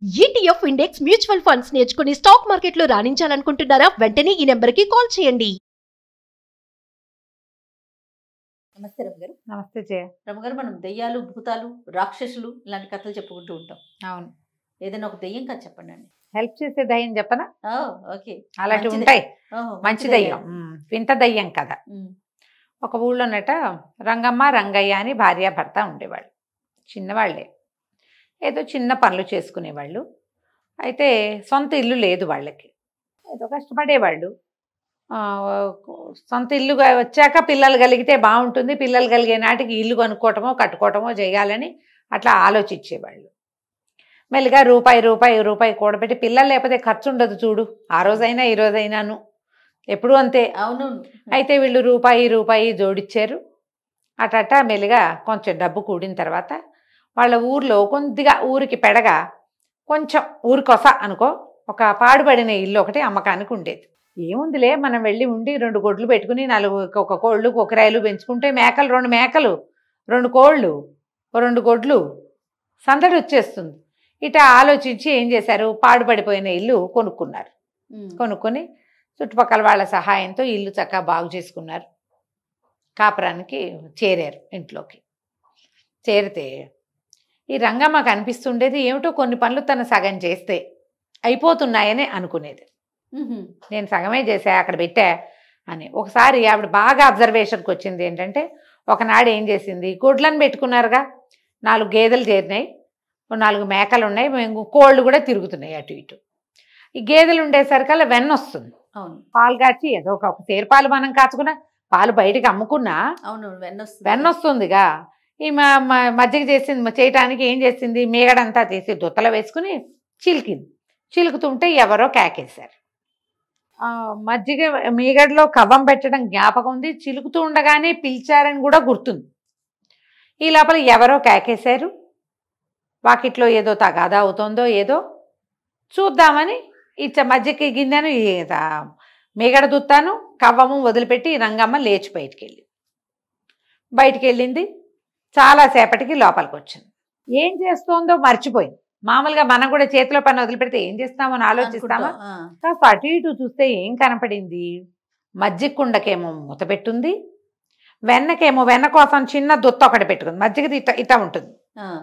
ETF index mutual funds నేర్చుకుని stock మార్కెట్లో రాణించాలనుకుంటున్నారా? వెంటనే ఈ నెంబర్కి కాల్ చేయండి. నమస్తే రమగారు. నమస్తే జయ. రమగారు, మనం దెయ్యాలు, భూతాలు, రాక్షసులు ఇలాంటి కథలు చెప్పుకుంటూ ఉంటాం. అవును, ఏదైనా ఒక దెయ్యం కథ చెప్పండి అండి. హెల్ప్ చేసే దయ్యం చెప్పనా? ఓకే, అలాంటివి ఉంటాయి. మంచి దయ్యం, వింత దయ్యం కదా. ఒక ఊళ్ళోనట రంగమ్మ రంగయ్య అని భార్యాభర్త ఉండేవాళ్ళు. చిన్నవాళ్లే, ఏదో చిన్న పనులు చేసుకునేవాళ్ళు. అయితే సొంత ఇల్లు లేదు వాళ్ళకి, ఏదో కష్టపడేవాళ్ళు. సొంత ఇల్లుగా వచ్చాక పిల్లలు కలిగితే బాగుంటుంది, పిల్లలు కలిగే నాటికి ఇల్లు కొనుక్కోవటమో కట్టుకోవటమో చేయాలని అట్లా ఆలోచించేవాళ్ళు. మెల్లిగా రూపాయి రూపాయి రూపాయి కూడబెట్టి, పిల్లలు లేకపోతే ఖర్చు ఉండదు చూడు, ఆ రోజైనా ఈ రోజైనాను ఎప్పుడు అంతే. అవును. అయితే వీళ్ళు రూపాయి రూపాయి జోడిచ్చారు. అటట మెల్లిగా కొంచెం డబ్బు కూడిన తర్వాత వాళ్ళ ఊర్లో కొద్దిగా ఊరికి పెడగా కొంచెం ఊరికొస అనుకో ఒక పాడుపడిన ఇల్లు ఒకటి అమ్మకానికి ఉండేది. ఏముందిలే, మనం వెళ్ళి ఉండి 2 గొడ్లు పెట్టుకుని 4 ఒక కోళ్ళు కొకరాయలు పెంచుకుంటే మేకలు 2 మేకలు 2 కోళ్ళు 2 గొడ్లు సందడి వచ్చేస్తుంది. ఇట ఆలోచించి ఏం చేశారు, పాడుపడిపోయిన ఇల్లు కొనుక్కున్నారు. కొనుక్కొని చుట్టుపక్కల వాళ్ళ సహాయంతో ఇల్లు చక్కగా బాగు చేసుకున్నారు. కాపురానికి చేరారు. ఇంట్లోకి చేరితే ఈ రంగమ్మ కనిపిస్తుండేది ఏమిటో కొన్ని పనులు తను సగం చేస్తే అయిపోతున్నాయని అనుకునేది. నేను సగమే చేసా, అక్కడ పెట్టా అని. ఒకసారి ఆవిడ బాగా అబ్జర్వేషన్కి వచ్చింది. ఏంటంటే ఒకనాడు ఏం చేసింది, గొడ్లను పెట్టుకున్నారుగా, 4 గేదెలు చేరినాయి, 4 మేకలు ఉన్నాయి, కోళ్ళు కూడా తిరుగుతున్నాయి అటు ఇటు. ఈ గేదెలు ఉండేసరికల్లా వెన్న వస్తుంది. అవును, పాలు కాచి ఏదో ఒక సేరుపాలు మనం కాచుకున్నా, పాలు బయటకు అమ్ముకున్నా అవును, వెన్న వస్తుందిగా. ఈ మజ్జిగ చేసింది చేయటానికి ఏం చేసింది, మీగడంతా తీసి దుత్తలో వేసుకుని చిలికింది. చిలుకుతుంటే ఎవరో కేకేశారు. మజ్జిగ మీగడలో కవ్వం పెట్టడం జ్ఞాపకం ఉంది, చిలుకుతూ ఉండగానే పిలిచారని కూడా గుర్తుంది. ఈ లోపల ఎవరో కేకేశారు. వాకిట్లో ఏదో తగాదా అవుతుందో ఏదో చూద్దామని మజ్జిగకి గిన్నెను మీగడ దుత్తాను కవ్వము వదిలిపెట్టి రంగమ్మ లేచి బయటికి వెళ్ళింది. చాలాసేపటికి లోపలికి వచ్చింది. ఏం చేస్తోందో మర్చిపోయింది. మామూలుగా మనం కూడా చేతిలో పని వదిలిపెడితే ఏం చేస్తామని ఆలోచిస్తామా? కాస్త అటు ఇటు చూస్తే ఏం కనపడింది, మజ్జిగ కుండకేమో మూత పెట్టుంది, వెన్నకేమో వెన్న కోసం చిన్న దుత్త ఒకటి పెట్టుకుంది. మజ్జిగది ఇట్ట ఉంటుంది,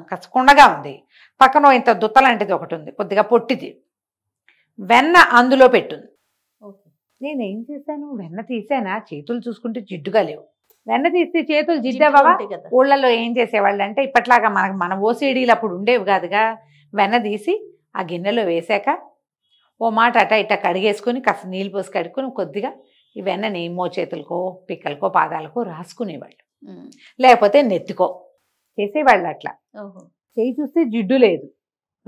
కాస్త కుండగా ఉంది. పక్కన ఇంత దుత్త లాంటిది ఒకటి ఉంది, కొద్దిగా పొట్టిది. వెన్న అందులో పెట్టుంది. నేనేం చేశాను, వెన్న తీసానా, చేతులు చూసుకుంటే జిడ్డుగా లేవు. వెన్న తీస్తే చేతులు జిడ్డవా? ఊళ్ళల్లో ఏం చేసేవాళ్ళు అంటే ఇప్పట్లాగా మన ఓసీడీలు అప్పుడు ఉండేవి కాదుగా. వెన్న తీసి ఆ గిన్నెలో వేసాక ఓ మాట అట ఇట్ట కడిగేసుకుని కాస్త నీళ్ళు పోసి కడుక్కుని కొద్దిగా ఈ వెన్నని మోచేతులకో పిక్కలకో పాదాలకో రాసుకునేవాళ్ళు, లేకపోతే నెత్తికో చేసేవాళ్ళు. అట్లా చేయి చూస్తే జిడ్డు లేదు,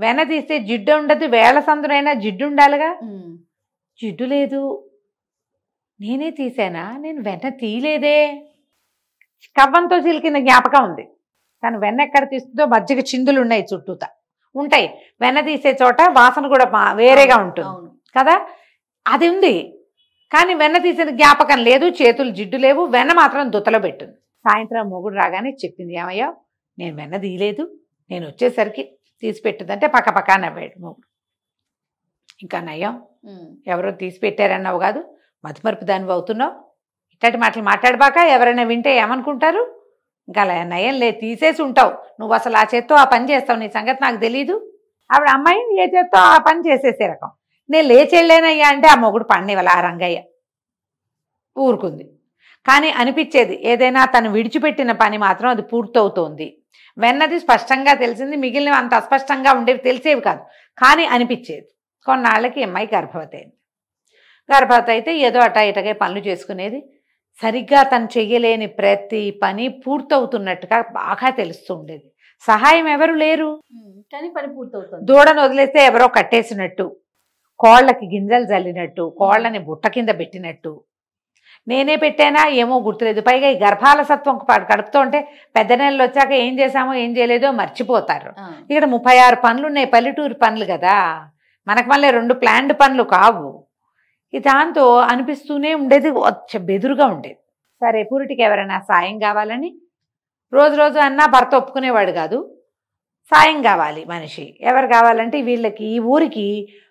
వెన్న తీస్తే జిడ్డు ఉండదు. వేళ సందునైనా జిడ్డు ఉండాలిగా, జిడ్డు లేదు. నేనే తీసానా, నేను వెన్న తీయలేదే. కవ్వంతో చిలికిన జ్ఞాపకం ఉంది, కానీ వెన్న ఎక్కడ తీస్తుందో మజ్జిగ చిందులు ఉన్నాయి, చుట్టూతా ఉంటాయి. వెన్న తీసే చోట వాసన కూడా వేరేగా ఉంటుంది కదా, అది ఉంది. కానీ వెన్న తీసిన జ్ఞాపకం లేదు, చేతులు జిడ్డు లేవు, వెన్న మాత్రం దుత్తలో పెట్టింది. సాయంత్రం మొగుడు రాగానే చెప్పింది, ఏమయ్యా నేను వెన్న తీయలేదు, నేను వచ్చేసరికి తీసి పెట్టిందంటే పక్క నవ్వాడు మొగుడు. ఇంకా నయ్యం, ఎవరో తీసి పెట్టారన్నావు కాదు, మతిమరుపు దానివి అవుతున్నావు, ఇట్లాంటి మాటలు మాట్లాడబాక, ఎవరైనా వింటే ఏమనుకుంటారు. ఇంకా అలా నయం లే, తీసేసి ఉంటావు నువ్వు, అసలు ఆ చేత్తో ఆ పని చేస్తావు, నీ సంగతి నాకు తెలీదు. ఆవిడ అమ్మాయి ఏ చేత్తో ఆ పని చేసేసే రకం. నేను లేచెళ్ళానయ్యా అంటే ఆ మొగుడు పడినివ్వాలి. ఆ రంగయ్య ఊరుకుంది. కానీ అనిపించేది ఏదైనా తను విడిచిపెట్టిన పని మాత్రం అది పూర్తవుతోంది. వెన్నది స్పష్టంగా తెలిసింది, మిగిలినవి అంత అస్పష్టంగా ఉండేవి, తెలిసేవి కాదు, కానీ అనిపించేది. కొన్నాళ్ళకి అమ్మాయి గర్భవతి అయింది. గర్భవతి అయితే ఏదో అటా ఇటగే పనులు చేసుకునేది. సరిగ్గా తను చెయ్యలేని ప్రతి పని పూర్తవుతున్నట్టుగా బాగా తెలుస్తూ ఉండేది. సహాయం ఎవరు లేరు, కానీ పని పూర్తవుతుంది. దూడను వదిలేస్తే ఎవరో కట్టేసినట్టు, కోళ్ళకి గింజలు జల్లినట్టు, కోళ్ళని బుట్ట కింద పెట్టినట్టు. నేనే పెట్టానా ఏమో గుర్తులేదు. పైగా ఈ గర్భాలసత్వం కడుపుతూ ఉంటే పెద్ద నెలలు వచ్చాక ఏం చేశామో ఏం చేయలేదో మర్చిపోతారు. ఇక్కడ 36 పనులు ఉన్నాయి, పల్లెటూరు పనులు కదా, మనకు మళ్ళీ 2 ప్లాన్డ్ పనులు కావు. దాంతో అనిపిస్తూనే ఉండేది, బెదురుగా ఉండేది. సరే పూరిటికి ఎవరైనా సాయం కావాలని రోజు అన్నా భర్త ఒప్పుకునేవాడు కాదు. సాయం కావాలి మనిషి. ఎవరు కావాలంటే వీళ్ళకి ఈ ఊరికి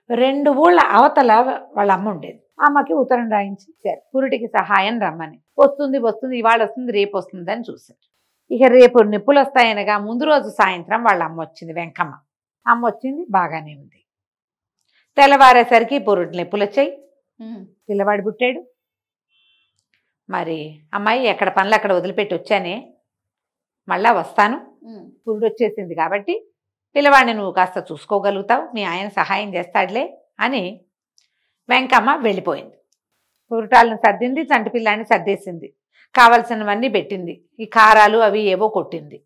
2 ఊళ్ళ అవతల వాళ్ళ అమ్మ ఉండేది. అమ్మకి ఉత్తరం రాయించి ఇచ్చారు, పురుటికి సహాయం రమ్మని. వస్తుంది ఇవాళ వస్తుంది రేపు వస్తుంది అని చూశారు. ఇక రేపు నిప్పులు వస్తాయనగా ముందు రోజు సాయంత్రం వాళ్ళ అమ్మ వచ్చింది, వెంకమ్మ అమ్మ వచ్చింది. బాగానే ఉంది. తెల్లవారేసరికి పురుటి నిప్పులు వచ్చాయి, పిల్లవాడు పుట్టాడు. మరి అమ్మాయి ఎక్కడ పనులు అక్కడ వదిలిపెట్టి వచ్చానే, మళ్ళా వస్తాను, పురుడు వచ్చేసింది కాబట్టి పిల్లవాడిని నువ్వు కాస్త చూసుకోగలుగుతావు, మీ ఆయన సహాయం చేస్తాడులే అని వెంకమ్మ వెళ్ళిపోయింది. పురుటాలను సర్దింది, చంటి పిల్లాన్ని సర్దేసింది, కావలసినవన్నీ పెట్టింది, ఈ కారాలు అవి ఏవో కొట్టింది.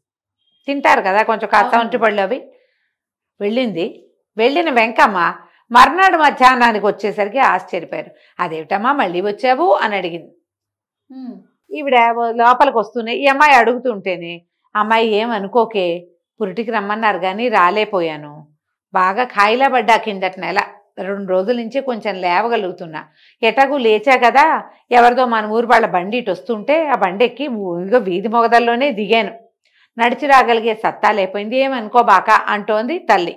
తింటారు కదా కొంచెం కాస్త ఒంటి పళ్ళు అవి. వెళ్ళిన వెంకమ్మ మర్నాడు మధ్యాహ్నానికి వచ్చేసరికి ఆశ్చర్యపోయారు. అదేమిటమ్మా మళ్ళీ వచ్చావు అని అడిగింది. ఈవిడ లోపలికి వస్తూనే ఈ అమ్మాయి అడుగుతుంటేనే, అమ్మాయి ఏమనుకోకే, పురిటికి రమ్మన్నారు కానీ రాలేపోయాను, బాగా కాయిలా పడ్డా, కిందటి నెల 2 రోజుల నుంచి కొంచెం లేవగలుగుతున్నా, ఎటగు లేచా కదా, ఎవరిదో మన ఊరు వాళ్ళ బండి ఇటు వస్తుంటే ఆ బండి ఎక్కి ఇగో వీధి మొగదల్లోనే దిగాను, నడిచి రాగలిగే సత్తా లేకపోయింది, ఏమనుకోబాక అంటోంది తల్లి.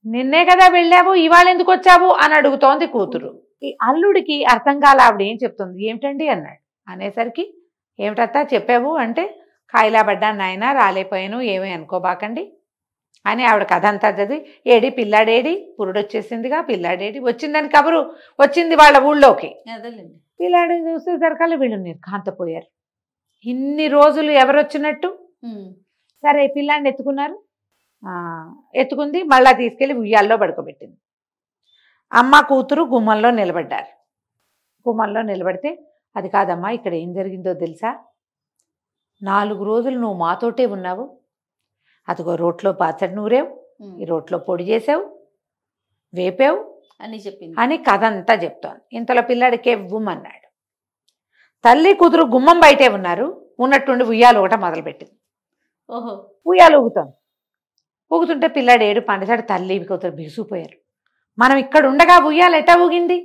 నిన్నే కదా వెళ్ళావు, ఇవాళ ఎందుకు వచ్చావు అని అడుగుతోంది కూతురు. ఈ అల్లుడికి అర్థం కాల ఆవిడ ఏం చెప్తుంది. ఏమిటండి అన్నాడు. అనేసరికి ఏమిటత్తా చెప్పావు అంటే, కాయిలా పడ్డాను నాయన, రాలేపోయాను, ఏమీ అనుకోబాకండి అని ఆవిడ కథ అంతా చదివి, ఏడి పిల్లాడేడి, పురుడొచ్చేసిందిగా, పిల్లాడేడి, వచ్చిందని కబురు వచ్చింది వాళ్ళ ఊళ్ళోకి. పిల్లాడు చూసేసరికల్లా వీళ్ళు నిర్ఘాంతపోయారు. ఇన్ని రోజులు ఎవరొచ్చినట్టు. సరే పిల్లాడిని ఎత్తుకున్నారు, ఎత్తుకుంది, మళ్ళా తీసుకెళ్ళి ఉయ్యాల్లో పడుకోబెట్టింది. అమ్మ కూతురు గుమ్మంలో నిలబడ్డారు. గుమ్మంలో నిలబడితే, అది కాదమ్మా ఇక్కడ ఏం జరిగిందో తెలుసా, 4 రోజులు నువ్వు మాతోటే ఉన్నావు, అదిగో రోట్లో పాచడి నూరేవు, ఈ రోట్లో పొడి చేసావు, వేపావు అని చెప్పింది అని కథ అంతా చెప్తోంది. ఇంతలో పిల్లాడికి ఉమ్మన్నాడు. తల్లి కూతురు గుమ్మం బయటే ఉన్నారు, ఉన్నట్టుండి ఉయ్యాలు ఒకట మొదలుపెట్టింది. ఓహో, ఉయ్యాలు ఊగుతోంది. ఊగుతుంటే పిల్లాడు ఏడు పండసాడు, తల్లి కూతురు బిగుసిపోయారు. మనం ఇక్కడ ఉండగా ఉయ్యాలు ఎట్టా ఊగింది,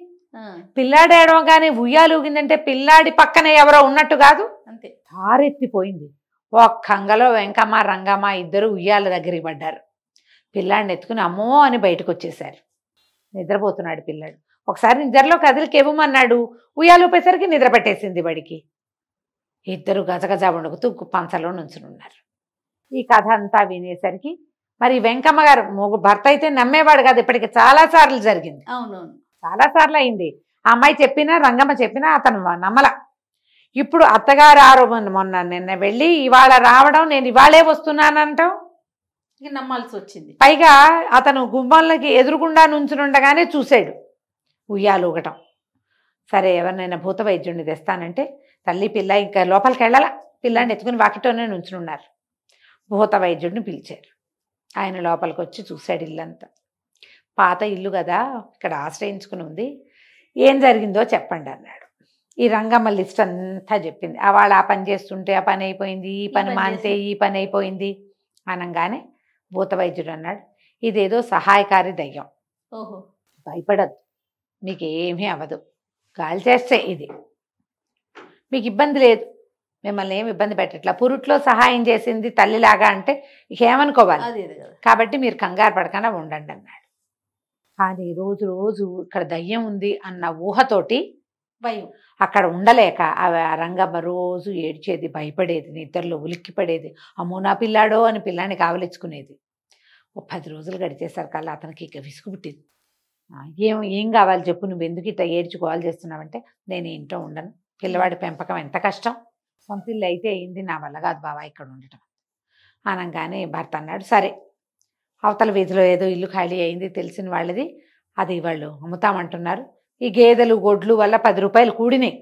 పిల్లాడు ఏడవగానే ఉయ్యాలు ఊగిందంటే పిల్లాడి పక్కనే ఎవరో ఉన్నట్టు కాదు, అంతే. హారెత్తిపోయింది. ఒక్కంగలో వెంకమ్మ రంగమ్మ ఇద్దరు ఉయ్యాల దగ్గరికి పడ్డారు. పిల్లాడిని ఎత్తుకుని అమ్మో అని బయటకు వచ్చేశారు. నిద్రపోతున్నాడు పిల్లాడు. ఒకసారి నిద్రలో కదిలికెవ్వమన్నాడు, ఉయ్యాలు ఊపేసరికి నిద్ర పట్టేసింది బడికి. ఇద్దరు గజగజ వణుకుతూ పంచలో నుంచునున్నారు. ఈ కథ అంతా వినేసరికి మరి వెంకమ్మ గారు భర్త అయితే నమ్మేవాడు కాదు, ఇప్పటికి చాలాసార్లు జరిగింది. అవునవును, చాలాసార్లు అయింది. ఆ అమ్మాయి చెప్పినా రంగమ్మ చెప్పినా అతను నమ్మల. ఇప్పుడు అత్తగారు ఆరోపణ, మొన్న నిన్న వెళ్ళి ఇవాళ రావడం, నేను ఇవాళే వస్తున్నానంటాం, ఇక నమ్మాల్సి వచ్చింది. పైగా అతను గుమ్మాలకి ఎదురుగుండా నుంచునుండగానే చూశాడు ఉయ్యాలు ఊగటం. సరే ఎవరినైనా భూత వైద్యుడిని తెస్తానంటే తల్లి పిల్ల ఇంకా లోపలికి వెళ్ళాల, పిల్లాన్ని ఎత్తుకుని వాకిటోనే నుంచునున్నారు. భూత వైద్యుడిని పిలిచారు. ఆయన లోపలికి వచ్చి చూశాడు ఇల్లంతా. పాత ఇల్లు కదా, ఇక్కడ ఆశ్రయించుకుని ఉంది, ఏం జరిగిందో చెప్పండి అన్నాడు. ఈ రంగమ్మ లిస్ట్ అంతా చెప్పింది. వాళ్ళు ఆ పని చేస్తుంటే ఆ పని అయిపోయింది, ఈ పని మానితే ఈ పని అయిపోయింది అనగానే భూత వైద్యుడు అన్నాడు, ఇదేదో సహాయకారి దయ్యం, ఓహో, భయపడద్దు, మీకు ఏమీ అవ్వదు, గాలి చేస్తే ఇది మీకు ఇబ్బంది లేదు, మిమ్మల్ని ఏమి ఇబ్బంది పెట్టట్లా, పురుట్లో సహాయం చేసింది తల్లిలాగా అంటే ఏమనుకోవాలి, కాబట్టి మీరు కంగారు పడకుండా ఉండండి అన్నాడు. కానీ రోజు రోజు ఇక్కడ దయ్యం ఉంది అన్న ఊహతోటి భయం, అక్కడ ఉండలేక ఆ రంగమ్మ రోజు ఏడ్చేది, భయపడేది, నిద్రలో ఉలిక్కిపడేది, అమ్మో నా పిల్లాడో అని పిల్లాన్ని కావలించుకునేది. 10 రోజులు గడిచేసరికల్లా అతనికి ఇక విసుగు పుట్టింది. ఏం కావాలి చెప్పు, నువ్వు ఎందుకు ఇట్లా ఏడ్చి గోల్ చేస్తున్నావంటే, నేను ఇంట్లో ఉండను, పిల్లవాడి పెంపకం ఎంత కష్టం, సొంత ఇల్లు అయితే అయింది, నా వల్ల కాదు బావా ఇక్కడ ఉండటం అనగానే భర్త అన్నాడు, సరే అవతల వీధిలో ఏదో ఇల్లు ఖాళీ అయింది తెలిసిన వాళ్ళది, అది వాళ్ళు అమ్ముతామంటున్నారు, ఈ గేదెలు గొడ్లు వల్ల 10 రూపాయలు కూడినాయి.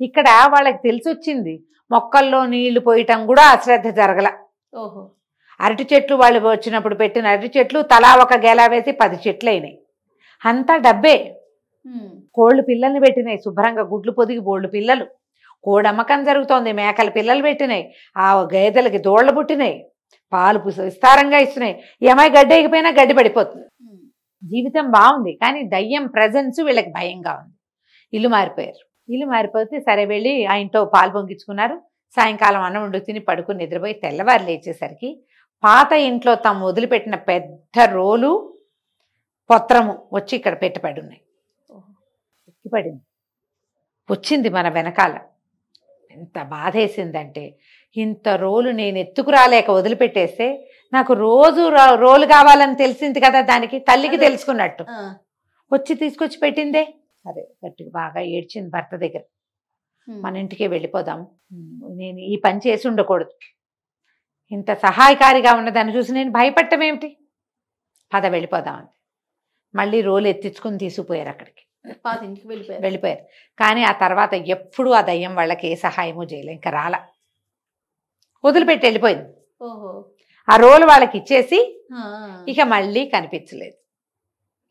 ఇక్కడ వాళ్ళకి తెలిసి వచ్చింది, మొక్కల్లో నీళ్లు పోయటం కూడా అశ్రద్ధ జరగల. ఓహో, అరటి చెట్లు వాళ్ళు వచ్చినప్పుడు పెట్టిన అరటి చెట్లు తలా ఒక గేలా వేసి 10 చెట్లు అయినాయి, అంతా డబ్బే. కోళ్ళు పిల్లల్ని పెట్టినాయి, శుభ్రంగా గుడ్లు పొదిగి బోళ్ళు పిల్లలు, కోడమ్మకం జరుగుతోంది, మేకల పిల్లలు పెట్టినాయి, ఆ గేదెలకి దోళ్లు పుట్టినాయి, పాలు విస్తారంగా ఇస్తున్నాయి, ఏమై గడ్డి ఎగిపోయినా గడ్డి పడిపోతుంది, జీవితం బాగుంది. కానీ దయ్యం ప్రజెన్స్ వీళ్ళకి భయంగా ఉంది. ఇల్లు మారిపోయారు. ఇల్లు మారిపోతే సరే వెళ్ళి ఆ ఇంట్లో పాలు పొంగించుకున్నారు. సాయంకాలం అన్నం వండు తిని పడుకుని నిద్రపోయి తెల్లవారు లేచేసరికి పాత ఇంట్లో తాము వదిలిపెట్టిన పెద్ద రోలు పత్రము వచ్చి ఇక్కడ పెట్టబడి ఉన్నాయి. పడింది వచ్చింది మన వెనకాల. ఎంత బాధేసిందంటే, ఇంత రోలు నేను ఎత్తుకురాలేక వదిలిపెట్టేస్తే నాకు రోజు రోలు కావాలని తెలిసింది కదా, దానికి తల్లికి తెలుసుకున్నట్టు వచ్చి తీసుకొచ్చి పెట్టిందే. అదే గట్టిగా బాగా ఏడ్చింది భర్త దగ్గర. మన ఇంటికి వెళ్ళిపోదాం, నేను ఈ పని చేసి ఉండకూడదు, ఇంత సహాయకారిగా ఉన్నదాన్ని చూసి నేను భయపడటం ఏమిటి, పద వెళ్ళిపోదామని మళ్ళీ రోలు ఎత్తించుకుని తీసుకుపోయారు అక్కడికి. పాత ఇంటికి వెళ్ళిపోయారు. కానీ ఆ తర్వాత ఎప్పుడు ఆ దయ్యం వాళ్ళకి ఏ సహాయమూ చేయలే, ఇంకా రాలా, వదిలిపెట్టి వెళ్ళిపోయింది. ఆ రోలు వాళ్ళకి ఇచ్చేసి ఇక మళ్ళీ కనిపించలేదు.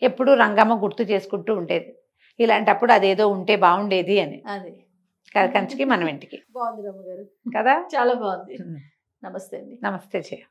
ఎప్పుడు రంగమ్మ గుర్తు చేసుకుంటూ ఉండేది, ఇలాంటప్పుడు అదేదో ఉంటే బాగుండేది అని. అదే కంచికి మనం ఇంటికి. బాగుంది రమ్మగారు కదా, చాలా బాగుంది. నమస్తే అండి. నమస్తే చేయ.